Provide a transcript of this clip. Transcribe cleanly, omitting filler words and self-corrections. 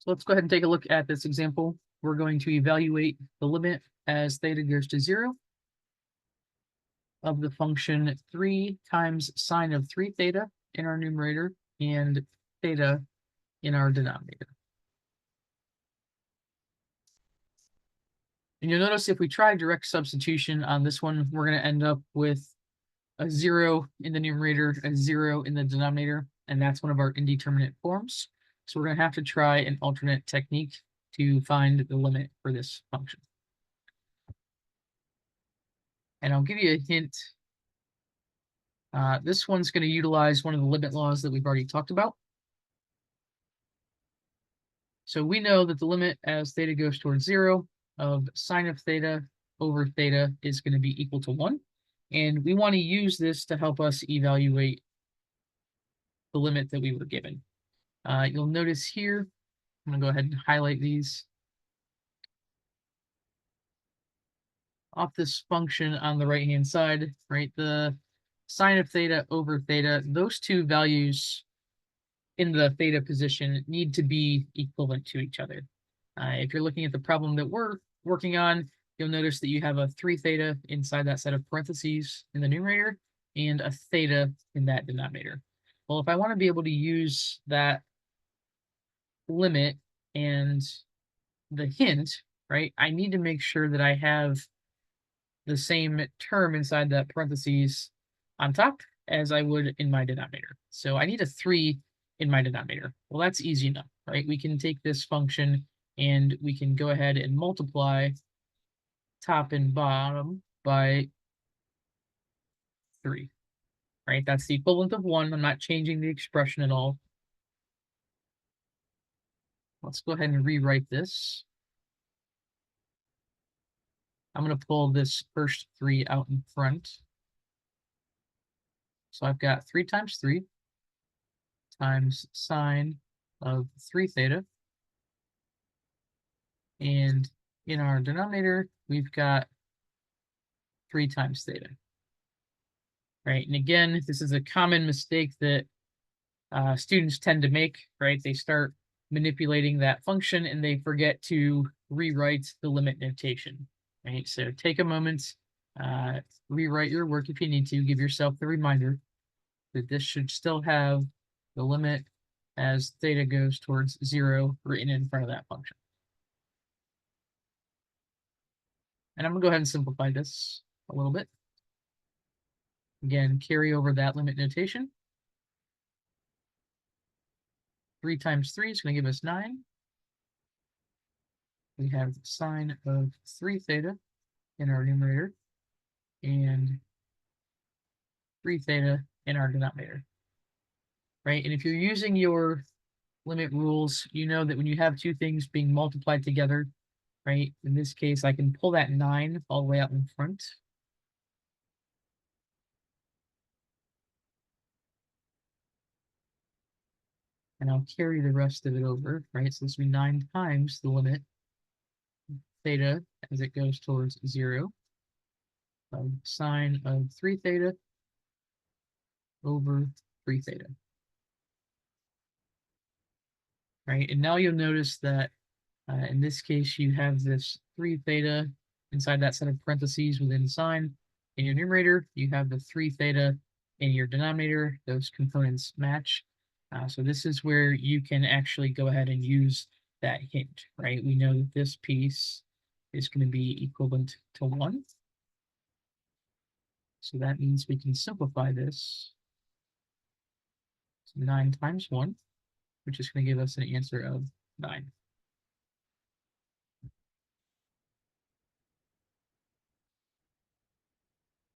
So let's go ahead and take a look at this example. We're going to evaluate the limit as theta goes to 0 of the function 3 times sine of 3 theta in our numerator and theta in our denominator. And you'll notice if we try direct substitution on this one, we're going to end up with a 0 in the numerator, a 0 in the denominator, and that's one of our indeterminate forms. So we're going to have to try an alternate technique to find the limit for this function. And I'll give you a hint. This one's going to utilize one of the limit laws that we've already talked about. So we know that the limit as theta goes towards 0 of sine of theta over theta is going to be equal to 1. And we want to use this to help us evaluate the limit that we were given. You'll notice here, I'm going to go ahead and highlight these. Off this function on the right-hand side, right, the sine of theta over theta, those two values in the theta position need to be equivalent to each other. If you're looking at the problem that we're working on, you'll notice that you have a 3 theta inside that set of parentheses in the numerator and a theta in that denominator. Well, if I want to be able to use that limit and the hint, right, I need to make sure that I have the same term inside that parentheses on top as I would in my denominator. So I need a 3 in my denominator. Well, that's easy enough, right? We can take this function and we can go ahead and multiply top and bottom by 3, right? That's the equivalent of 1. I'm not changing the expression at all. Let's go ahead and rewrite this. I'm going to pull this first 3 out in front. So I've got 3 times 3 times sine of 3 theta. And in our denominator, we've got 3 times theta. Right, and again, this is a common mistake that students tend to make, right? They start manipulating that function and they forget to rewrite the limit notation, right? So take a moment, rewrite your work if you need to, give yourself the reminder that this should still have the limit as theta goes towards 0 written in front of that function. And I'm going to go ahead and simplify this a little bit. Again, carry over that limit notation. 3 times 3 is going to give us 9. We have sine of 3 theta in our numerator and 3 theta in our denominator. Right? And if you're using your limit rules, you know that when you have two things being multiplied together, right? In this case, I can pull that 9 all the way out in front. And I'll carry the rest of it over, right? So this will be 9 times the limit theta as it goes towards 0 of sine of 3 theta over 3 theta. Right? And now you'll notice that in this case, you have this 3 theta inside that set of parentheses within sine. In your numerator, you have the 3 theta in your denominator. Those components match. So this is where you can actually go ahead and use that hint, right? We know that this piece is going to be equivalent to 1. So that means we can simplify this. So 9 times 1, which is going to give us an answer of 9.